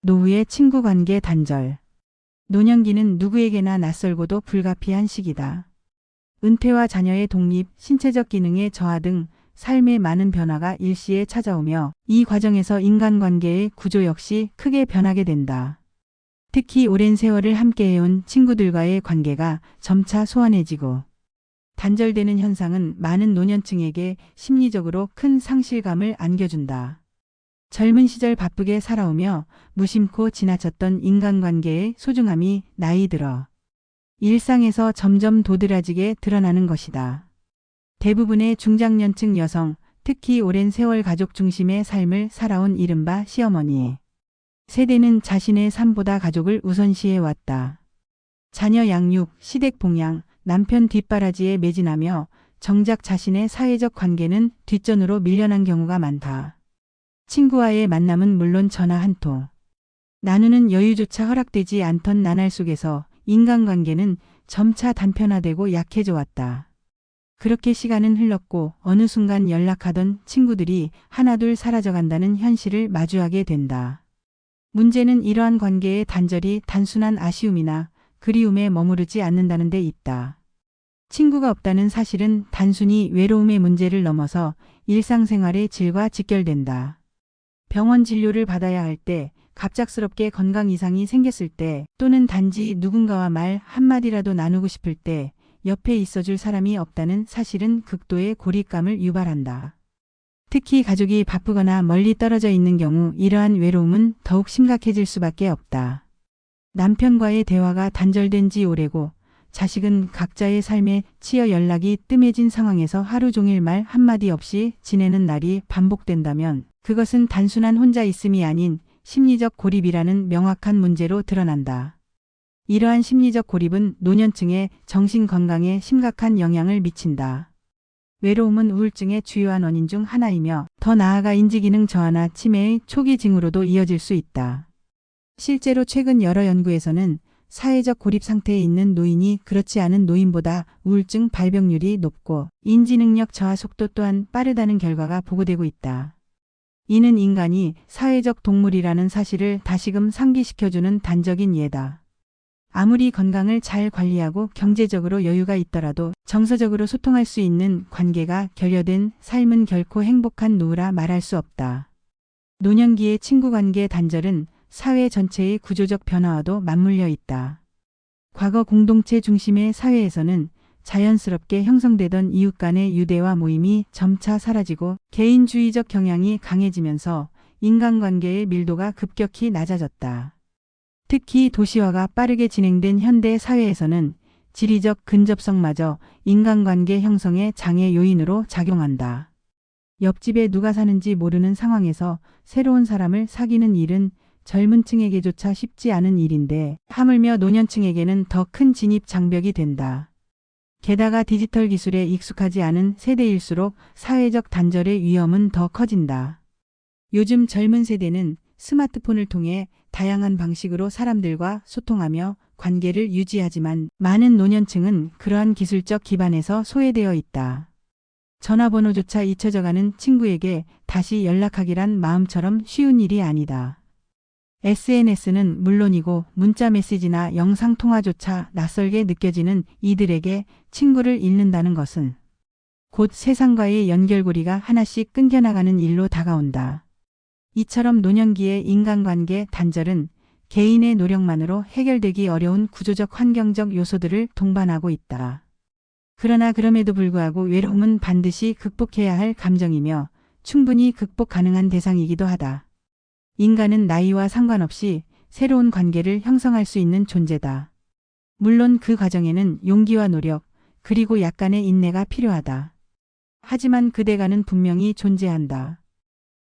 노후의 친구 관계 단절. 노년기는 누구에게나 낯설고도 불가피한 시기다. 은퇴와 자녀의 독립, 신체적 기능의 저하 등 삶의 많은 변화가 일시에 찾아오며 이 과정에서 인간관계의 구조 역시 크게 변하게 된다. 특히 오랜 세월을 함께해온 친구들과의 관계가 점차 소원해지고 단절되는 현상은 많은 노년층에게 심리적으로 큰 상실감을 안겨준다. 젊은 시절 바쁘게 살아오며 무심코 지나쳤던 인간관계의 소중함이 나이 들어 일상에서 점점 도드라지게 드러나는 것이다. 대부분의 중장년층 여성, 특히 오랜 세월 가족 중심의 삶을 살아온 이른바 시어머니 세대는 자신의 삶보다 가족을 우선시해왔다. 자녀 양육, 시댁 봉양, 남편 뒷바라지에 매진하며 정작 자신의 사회적 관계는 뒷전으로 밀려난 경우가 많다. 친구와의 만남은 물론 전화 한 통. 나누는 여유조차 허락되지 않던 나날 속에서 인간관계는 점차 단편화되고 약해져 왔다. 그렇게 시간은 흘렀고 어느 순간 연락하던 친구들이 하나둘 사라져간다는 현실을 마주하게 된다. 문제는 이러한 관계의 단절이 단순한 아쉬움이나 그리움에 머무르지 않는다는 데 있다. 친구가 없다는 사실은 단순히 외로움의 문제를 넘어서 일상생활의 질과 직결된다. 병원 진료를 받아야 할 때, 갑작스럽게 건강 이상이 생겼을 때, 또는 단지 누군가와 말 한마디라도 나누고 싶을 때 옆에 있어줄 사람이 없다는 사실은 극도의 고립감을 유발한다. 특히 가족이 바쁘거나 멀리 떨어져 있는 경우 이러한 외로움은 더욱 심각해질 수밖에 없다. 남편과의 대화가 단절된 지 오래고 자식은 각자의 삶에 치여 연락이 뜸해진 상황에서 하루 종일 말 한마디 없이 지내는 날이 반복된다면 그것은 단순한 혼자 있음이 아닌 심리적 고립이라는 명확한 문제로 드러난다. 이러한 심리적 고립은 노년층의 정신 건강에 심각한 영향을 미친다. 외로움은 우울증의 주요한 원인 중 하나이며 더 나아가 인지기능 저하나 치매의 초기 징후로도 이어질 수 있다. 실제로 최근 여러 연구에서는 사회적 고립 상태에 있는 노인이 그렇지 않은 노인보다 우울증 발병률이 높고 인지능력 저하 속도 또한 빠르다는 결과가 보고되고 있다. 이는 인간이 사회적 동물이라는 사실을 다시금 상기시켜주는 단적인 예다. 아무리 건강을 잘 관리하고 경제적으로 여유가 있더라도 정서적으로 소통할 수 있는 관계가 결여된 삶은 결코 행복한 노후라 말할 수 없다. 노년기의 친구관계 단절은 사회 전체의 구조적 변화와도 맞물려 있다. 과거 공동체 중심의 사회에서는 자연스럽게 형성되던 이웃 간의 유대와 모임이 점차 사라지고 개인주의적 경향이 강해지면서 인간관계의 밀도가 급격히 낮아졌다. 특히 도시화가 빠르게 진행된 현대 사회에서는 지리적 근접성마저 인간관계 형성의 장애 요인으로 작용한다. 옆집에 누가 사는지 모르는 상황에서 새로운 사람을 사귀는 일은 젊은 층에게조차 쉽지 않은 일인데 하물며 노년층에게는 더 큰 진입 장벽이 된다. 게다가 디지털 기술에 익숙하지 않은 세대일수록 사회적 단절의 위험은 더 커진다. 요즘 젊은 세대는 스마트폰을 통해 다양한 방식으로 사람들과 소통하며 관계를 유지하지만 많은 노년층은 그러한 기술적 기반에서 소외되어 있다. 전화번호조차 잊혀져가는 친구에게 다시 연락하기란 마음처럼 쉬운 일이 아니다. SNS는 물론이고 문자 메시지나 영상통화조차 낯설게 느껴지는 이들에게 친구를 잃는다는 것은 곧 세상과의 연결고리가 하나씩 끊겨나가는 일로 다가온다. 이처럼 노년기의 인간관계 단절은 개인의 노력만으로 해결되기 어려운 구조적 환경적 요소들을 동반하고 있다. 그러나 그럼에도 불구하고 외로움은 반드시 극복해야 할 감정이며 충분히 극복 가능한 대상이기도 하다. 인간은 나이와 상관없이 새로운 관계를 형성할 수 있는 존재다. 물론 그 과정에는 용기와 노력, 그리고 약간의 인내가 필요하다. 하지만 그 대가는 분명히 존재한다.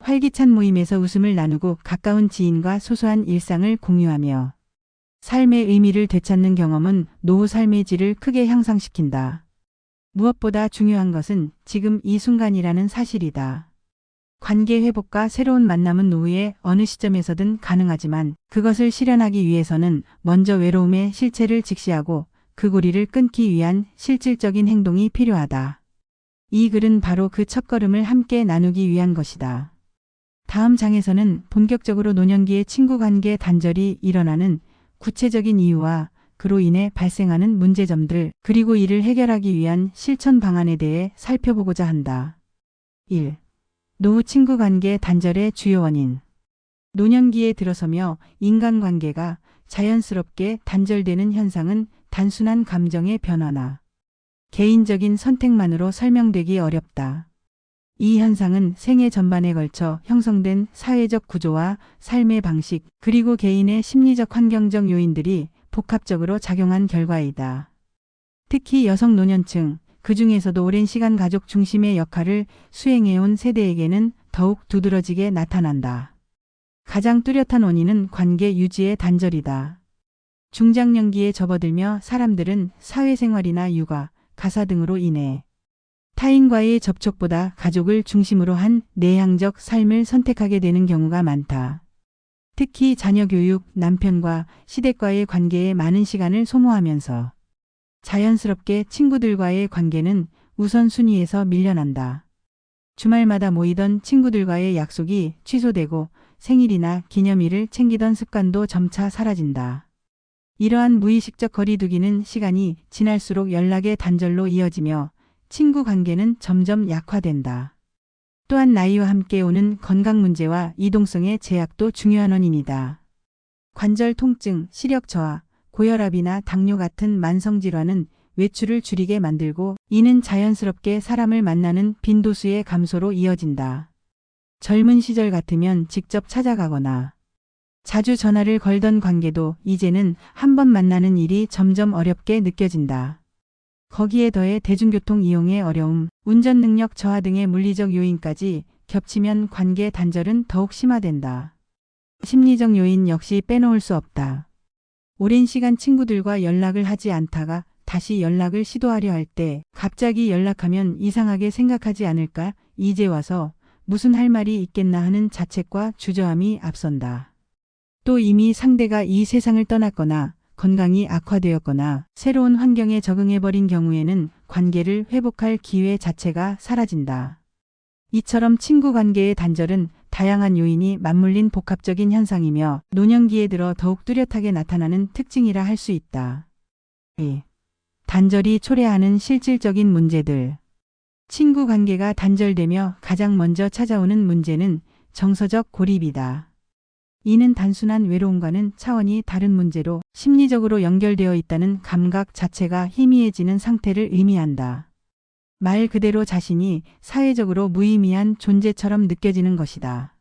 활기찬 모임에서 웃음을 나누고 가까운 지인과 소소한 일상을 공유하며 삶의 의미를 되찾는 경험은 노후 삶의 질을 크게 향상시킨다. 무엇보다 중요한 것은 지금 이 순간이라는 사실이다. 관계 회복과 새로운 만남은 노후의 어느 시점에서든 가능하지만 그것을 실현하기 위해서는 먼저 외로움의 실체를 직시하고 그 고리를 끊기 위한 실질적인 행동이 필요하다. 이 글은 바로 그 첫걸음을 함께 나누기 위한 것이다. 다음 장에서는 본격적으로 노년기의 친구 관계 단절이 일어나는 구체적인 이유와 그로 인해 발생하는 문제점들, 그리고 이를 해결하기 위한 실천 방안에 대해 살펴보고자 한다. 1. 노후 친구 관계 단절의 주요 원인. 노년기에 들어서며 인간관계가 자연스럽게 단절되는 현상은 단순한 감정의 변화나 개인적인 선택만으로 설명되기 어렵다. 이 현상은 생애 전반에 걸쳐 형성된 사회적 구조와 삶의 방식, 그리고 개인의 심리적 환경적 요인들이 복합적으로 작용한 결과이다. 특히 여성 노년층, 그 중에서도 오랜 시간 가족 중심의 역할을 수행해온 세대에게는 더욱 두드러지게 나타난다. 가장 뚜렷한 원인은 관계 유지의 단절이다. 중장년기에 접어들며 사람들은 사회생활이나 육아, 가사 등으로 인해 타인과의 접촉보다 가족을 중심으로 한 내향적 삶을 선택하게 되는 경우가 많다. 특히 자녀 교육, 남편과 시댁과의 관계에 많은 시간을 소모하면서 자연스럽게 친구들과의 관계는 우선순위에서 밀려난다. 주말마다 모이던 친구들과의 약속이 취소되고 생일이나 기념일을 챙기던 습관도 점차 사라진다. 이러한 무의식적 거리두기는 시간이 지날수록 연락의 단절로 이어지며 친구 관계는 점점 약화된다. 또한 나이와 함께 오는 건강 문제와 이동성의 제약도 중요한 원인이다. 관절 통증, 시력 저하, 고혈압이나 당뇨 같은 만성질환은 외출을 줄이게 만들고 이는 자연스럽게 사람을 만나는 빈도수의 감소로 이어진다. 젊은 시절 같으면 직접 찾아가거나 자주 전화를 걸던 관계도 이제는 한 번 만나는 일이 점점 어렵게 느껴진다. 거기에 더해 대중교통 이용의 어려움, 운전 능력 저하 등의 물리적 요인까지 겹치면 관계 단절은 더욱 심화된다. 심리적 요인 역시 빼놓을 수 없다. 오랜 시간 친구들과 연락을 하지 않다가 다시 연락을 시도하려 할 때 갑자기 연락하면 이상하게 생각하지 않을까? 이제 와서 무슨 할 말이 있겠나 하는 자책과 주저함이 앞선다. 또 이미 상대가 이 세상을 떠났거나 건강이 악화되었거나 새로운 환경에 적응해버린 경우에는 관계를 회복할 기회 자체가 사라진다. 이처럼 친구 관계의 단절은 다양한 요인이 맞물린 복합적인 현상이며 노년기에 들어 더욱 뚜렷하게 나타나는 특징이라 할 수 있다. 2. 단절이 초래하는 실질적인 문제들. 친구 관계가 단절되며 가장 먼저 찾아오는 문제는 정서적 고립이다. 이는 단순한 외로움과는 차원이 다른 문제로 심리적으로 연결되어 있다는 감각 자체가 희미해지는 상태를 의미한다. 말 그대로 자신이 사회적으로 무의미한 존재처럼 느껴지는 것이다.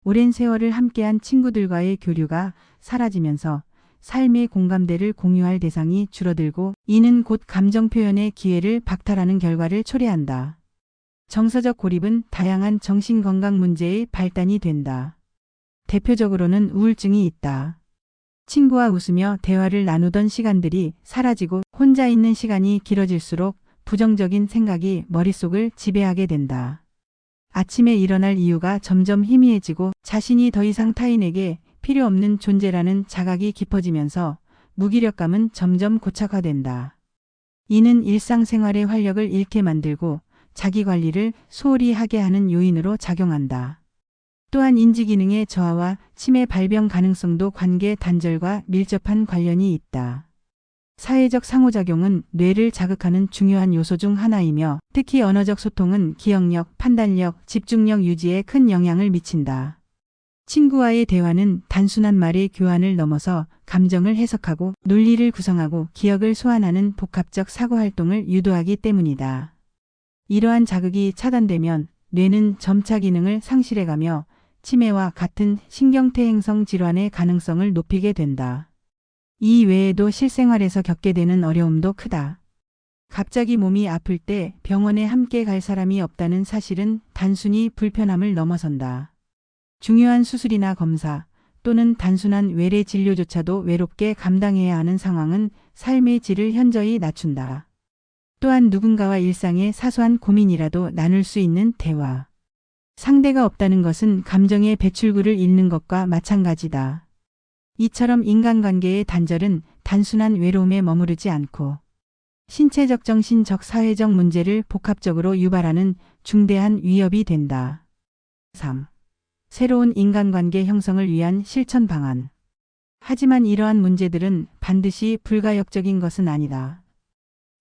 오랜 세월을 함께한 친구들과의 교류가 사라지면서 삶의 공감대를 공유할 대상이 줄어들고 이는 곧 감정 표현의 기회를 박탈하는 결과를 초래한다. 정서적 고립은 다양한 정신건강 문제의 발단이 된다. 대표적으로는 우울증이 있다. 친구와 웃으며 대화를 나누던 시간들이 사라지고 혼자 있는 시간이 길어질수록 부정적인 생각이 머릿속을 지배하게 된다. 아침에 일어날 이유가 점점 희미해지고 자신이 더 이상 타인에게 필요 없는 존재라는 자각이 깊어지면서 무기력감은 점점 고착화된다. 이는 일상생활의 활력을 잃게 만들고 자기관리를 소홀히 하게 하는 요인으로 작용한다. 또한 인지기능의 저하와 치매 발병 가능성도 관계 단절과 밀접한 관련이 있다. 사회적 상호작용은 뇌를 자극하는 중요한 요소 중 하나이며 특히 언어적 소통은 기억력, 판단력, 집중력 유지에 큰 영향을 미친다. 친구와의 대화는 단순한 말의 교환을 넘어서 감정을 해석하고 논리를 구성하고 기억을 소환하는 복합적 사고활동을 유도하기 때문이다. 이러한 자극이 차단되면 뇌는 점차 기능을 상실해가며 치매와 같은 신경퇴행성 질환의 가능성을 높이게 된다. 이 외에도 실생활에서 겪게 되는 어려움도 크다. 갑자기 몸이 아플 때 병원에 함께 갈 사람이 없다는 사실은 단순히 불편함을 넘어선다. 중요한 수술이나 검사 또는 단순한 외래 진료조차도 외롭게 감당해야 하는 상황은 삶의 질을 현저히 낮춘다. 또한 누군가와 일상의 사소한 고민이라도 나눌 수 있는 대화. 상대가 없다는 것은 감정의 배출구를 잃는 것과 마찬가지다. 이처럼 인간관계의 단절은 단순한 외로움에 머무르지 않고 신체적 정신적 사회적 문제를 복합적으로 유발하는 중대한 위협이 된다. 3. 새로운 인간관계 형성을 위한 실천 방안. 하지만 이러한 문제들은 반드시 불가역적인 것은 아니다.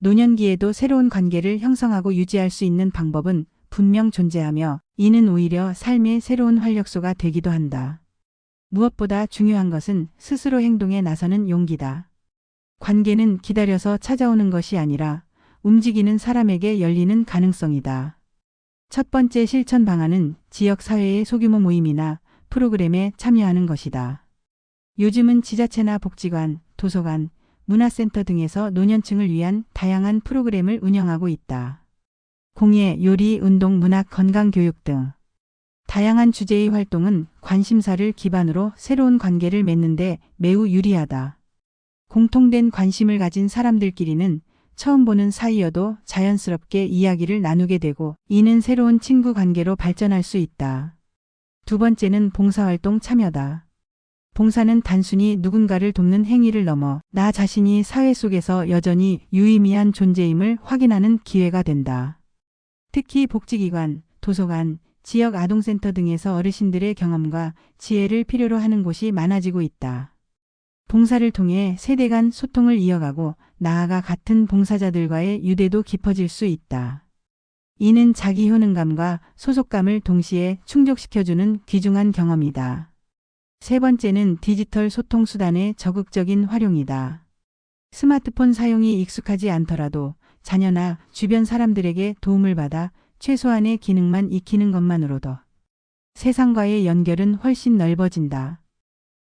노년기에도 새로운 관계를 형성하고 유지할 수 있는 방법은 분명 존재하며 이는 오히려 삶의 새로운 활력소가 되기도 한다. 무엇보다 중요한 것은 스스로 행동에 나서는 용기다. 관계는 기다려서 찾아오는 것이 아니라 움직이는 사람에게 열리는 가능성이다. 첫 번째 실천 방안은 지역사회의 소규모 모임이나 프로그램에 참여하는 것이다. 요즘은 지자체나 복지관, 도서관, 문화센터 등에서 노년층을 위한 다양한 프로그램을 운영하고 있다. 공예, 요리, 운동, 문학, 건강교육 등 다양한 주제의 활동은 관심사를 기반으로 새로운 관계를 맺는 데 매우 유리하다. 공통된 관심을 가진 사람들끼리는 처음 보는 사이여도 자연스럽게 이야기를 나누게 되고 이는 새로운 친구 관계로 발전할 수 있다. 두 번째는 봉사활동 참여다. 봉사는 단순히 누군가를 돕는 행위를 넘어 나 자신이 사회 속에서 여전히 유의미한 존재임을 확인하는 기회가 된다. 특히 복지기관, 도서관, 지역 아동센터 등에서 어르신들의 경험과 지혜를 필요로 하는 곳이 많아지고 있다. 봉사를 통해 세대 간 소통을 이어가고 나아가 같은 봉사자들과의 유대도 깊어질 수 있다. 이는 자기 효능감과 소속감을 동시에 충족시켜주는 귀중한 경험이다. 세 번째는 디지털 소통 수단의 적극적인 활용이다. 스마트폰 사용이 익숙하지 않더라도 자녀나 주변 사람들에게 도움을 받아 최소한의 기능만 익히는 것만으로도 세상과의 연결은 훨씬 넓어진다.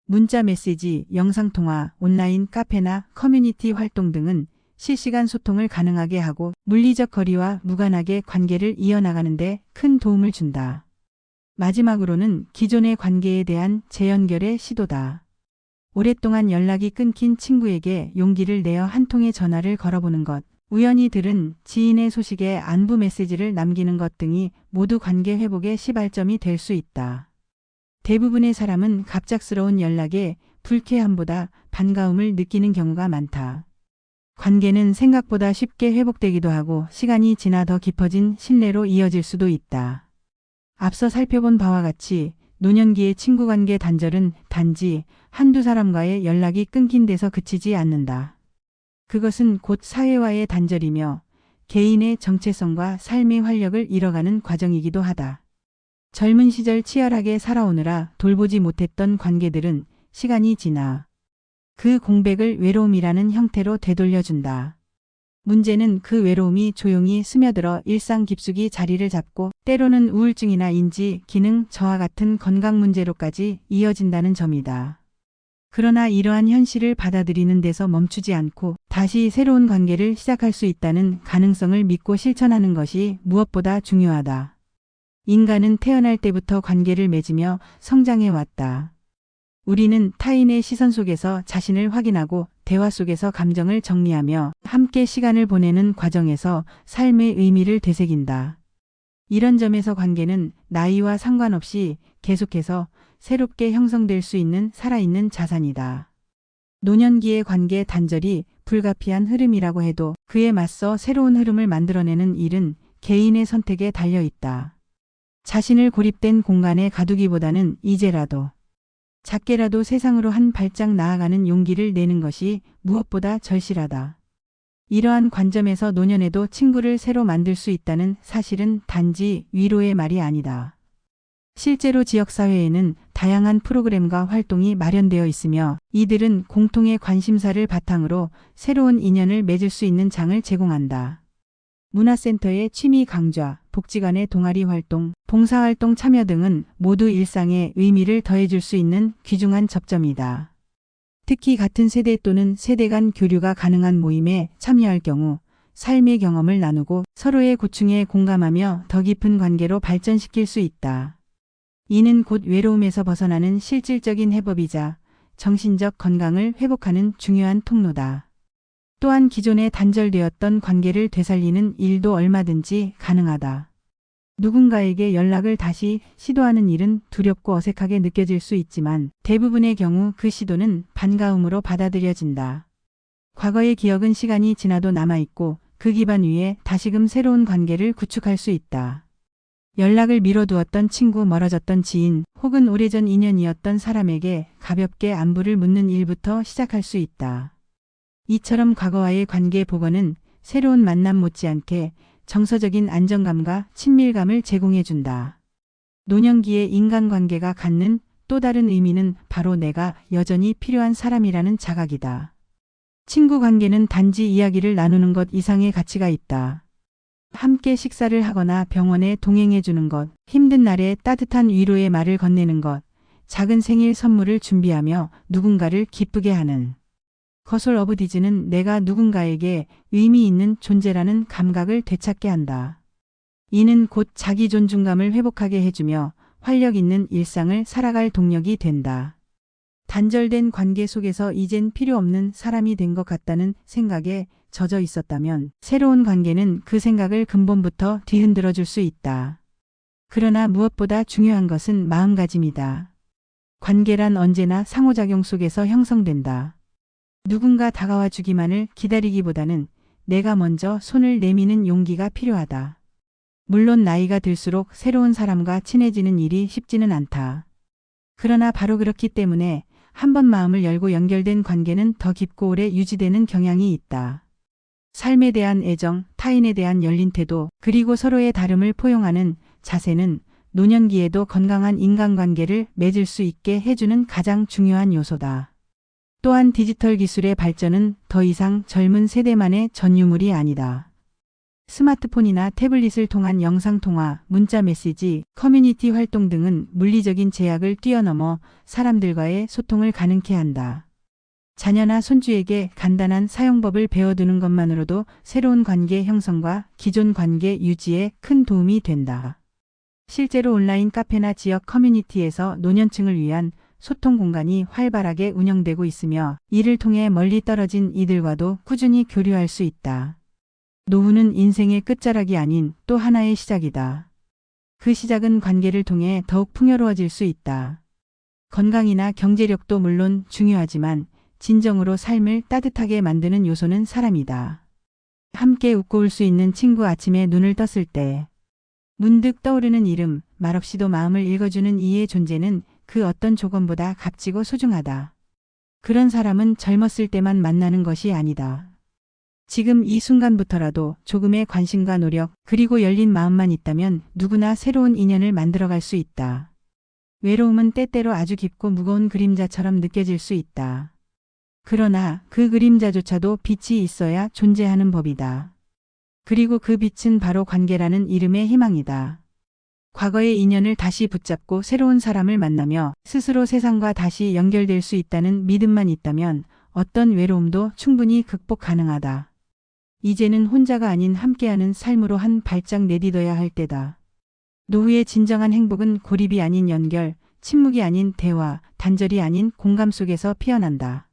문자 메시지, 영상통화, 온라인 카페나 커뮤니티 활동 등은 실시간 소통을 가능하게 하고 물리적 거리와 무관하게 관계를 이어나가는 데 큰 도움을 준다. 마지막으로는 기존의 관계에 대한 재연결의 시도다. 오랫동안 연락이 끊긴 친구에게 용기를 내어 한 통의 전화를 걸어보는 것, 우연히 들은 지인의 소식에 안부 메시지를 남기는 것 등이 모두 관계 회복의 시발점이 될 수 있다. 대부분의 사람은 갑작스러운 연락에 불쾌함보다 반가움을 느끼는 경우가 많다. 관계는 생각보다 쉽게 회복되기도 하고 시간이 지나 더 깊어진 신뢰로 이어질 수도 있다. 앞서 살펴본 바와 같이 노년기의 친구관계 단절은 단지 한두 사람과의 연락이 끊긴 데서 그치지 않는다. 그것은 곧 사회와의 단절이며 개인의 정체성과 삶의 활력을 잃어가는 과정이기도 하다. 젊은 시절 치열하게 살아오느라 돌보지 못했던 관계들은 시간이 지나 그 공백을 외로움이라는 형태로 되돌려준다. 문제는 그 외로움이 조용히 스며들어 일상 깊숙이 자리를 잡고 때로는 우울증이나 인지, 기능 저하 같은 건강 문제로까지 이어진다는 점이다. 그러나 이러한 현실을 받아들이는 데서 멈추지 않고 다시 새로운 관계를 시작할 수 있다는 가능성을 믿고 실천하는 것이 무엇보다 중요하다. 인간은 태어날 때부터 관계를 맺으며 성장해 왔다. 우리는 타인의 시선 속에서 자신을 확인하고 대화 속에서 감정을 정리하며 함께 시간을 보내는 과정에서 삶의 의미를 되새긴다. 이런 점에서 관계는 나이와 상관없이 계속해서 새롭게 형성될 수 있는 살아있는 자산이다. 노년기의 관계 단절이 불가피한 흐름이라고 해도 그에 맞서 새로운 흐름을 만들어내는 일은 개인의 선택에 달려 있다. 자신을 고립된 공간에 가두기보다는 이제라도 작게라도 세상으로 한 발짝 나아가는 용기를 내는 것이 무엇보다 절실하다. 이러한 관점에서 노년에도 친구를 새로 만들 수 있다는 사실은 단지 위로의 말이 아니다. 실제로 지역사회에는 다양한 프로그램과 활동이 마련되어 있으며 이들은 공통의 관심사를 바탕으로 새로운 인연을 맺을 수 있는 장을 제공한다. 문화센터의 취미 강좌, 복지관의 동아리 활동, 봉사활동 참여 등은 모두 일상에 의미를 더해줄 수 있는 귀중한 접점이다. 특히 같은 세대 또는 세대 간 교류가 가능한 모임에 참여할 경우 삶의 경험을 나누고 서로의 고충에 공감하며 더 깊은 관계로 발전시킬 수 있다. 이는 곧 외로움에서 벗어나는 실질적인 해법이자 정신적 건강을 회복하는 중요한 통로다. 또한 기존에 단절되었던 관계를 되살리는 일도 얼마든지 가능하다. 누군가에게 연락을 다시 시도하는 일은 두렵고 어색하게 느껴질 수 있지만 대부분의 경우 그 시도는 반가움으로 받아들여진다. 과거의 기억은 시간이 지나도 남아있고 그 기반 위에 다시금 새로운 관계를 구축할 수 있다. 연락을 미뤄두었던 친구, 멀어졌던 지인, 혹은 오래전 인연이었던 사람에게 가볍게 안부를 묻는 일부터 시작할 수 있다. 이처럼 과거와의 관계 복원은 새로운 만남 못지않게 정서적인 안정감과 친밀감을 제공해준다. 노년기의 인간관계가 갖는 또 다른 의미는 바로 내가 여전히 필요한 사람이라는 자각이다. 친구 관계는 단지 이야기를 나누는 것 이상의 가치가 있다. 함께 식사를 하거나 병원에 동행해 주는 것, 힘든 날에 따뜻한 위로의 말을 건네는 것, 작은 생일 선물을 준비하며 누군가를 기쁘게 하는 거솔 어브디즈는 내가 누군가에게 의미 있는 존재라는 감각을 되찾게 한다. 이는 곧 자기 존중감을 회복하게 해주며 활력 있는 일상을 살아갈 동력이 된다. 단절된 관계 속에서 이젠 필요 없는 사람이 된 것 같다는 생각에 젖어 있었다면 새로운 관계는 그 생각을 근본부터 뒤흔들어 줄 수 있다. 그러나 무엇보다 중요한 것은 마음가짐이다. 관계란 언제나 상호작용 속에서 형성된다. 누군가 다가와 주기만을 기다리기보다는 내가 먼저 손을 내미는 용기가 필요하다. 물론 나이가 들수록 새로운 사람과 친해지는 일이 쉽지는 않다. 그러나 바로 그렇기 때문에 한번 마음을 열고 연결된 관계는 더 깊고 오래 유지되는 경향이 있다. 삶에 대한 애정, 타인에 대한 열린 태도, 그리고 서로의 다름을 포용하는 자세는 노년기에도 건강한 인간관계를 맺을 수 있게 해주는 가장 중요한 요소다. 또한 디지털 기술의 발전은 더 이상 젊은 세대만의 전유물이 아니다. 스마트폰이나 태블릿을 통한 영상통화, 문자 메시지, 커뮤니티 활동 등은 물리적인 제약을 뛰어넘어 사람들과의 소통을 가능케 한다. 자녀나 손주에게 간단한 사용법을 배워두는 것만으로도 새로운 관계 형성과 기존 관계 유지에 큰 도움이 된다. 실제로 온라인 카페나 지역 커뮤니티에서 노년층을 위한 소통 공간이 활발하게 운영되고 있으며 이를 통해 멀리 떨어진 이들과도 꾸준히 교류할 수 있다. 노후는 인생의 끝자락이 아닌 또 하나의 시작이다. 그 시작은 관계를 통해 더욱 풍요로워질 수 있다. 건강이나 경제력도 물론 중요하지만 진정으로 삶을 따뜻하게 만드는 요소는 사람이다. 함께 웃고 울 수 있는 친구, 아침에 눈을 떴을 때 문득 떠오르는 이름, 말없이도 마음을 읽어주는 이의 존재는 그 어떤 조건보다 값지고 소중하다. 그런 사람은 젊었을 때만 만나는 것이 아니다. 지금 이 순간부터라도 조금의 관심과 노력, 그리고 열린 마음만 있다면 누구나 새로운 인연을 만들어갈 수 있다. 외로움은 때때로 아주 깊고 무거운 그림자처럼 느껴질 수 있다. 그러나 그 그림자조차도 빛이 있어야 존재하는 법이다. 그리고 그 빛은 바로 관계라는 이름의 희망이다. 과거의 인연을 다시 붙잡고 새로운 사람을 만나며 스스로 세상과 다시 연결될 수 있다는 믿음만 있다면 어떤 외로움도 충분히 극복 가능하다. 이제는 혼자가 아닌 함께하는 삶으로 한 발짝 내딛어야 할 때다. 노후의 진정한 행복은 고립이 아닌 연결, 침묵이 아닌 대화, 단절이 아닌 공감 속에서 피어난다.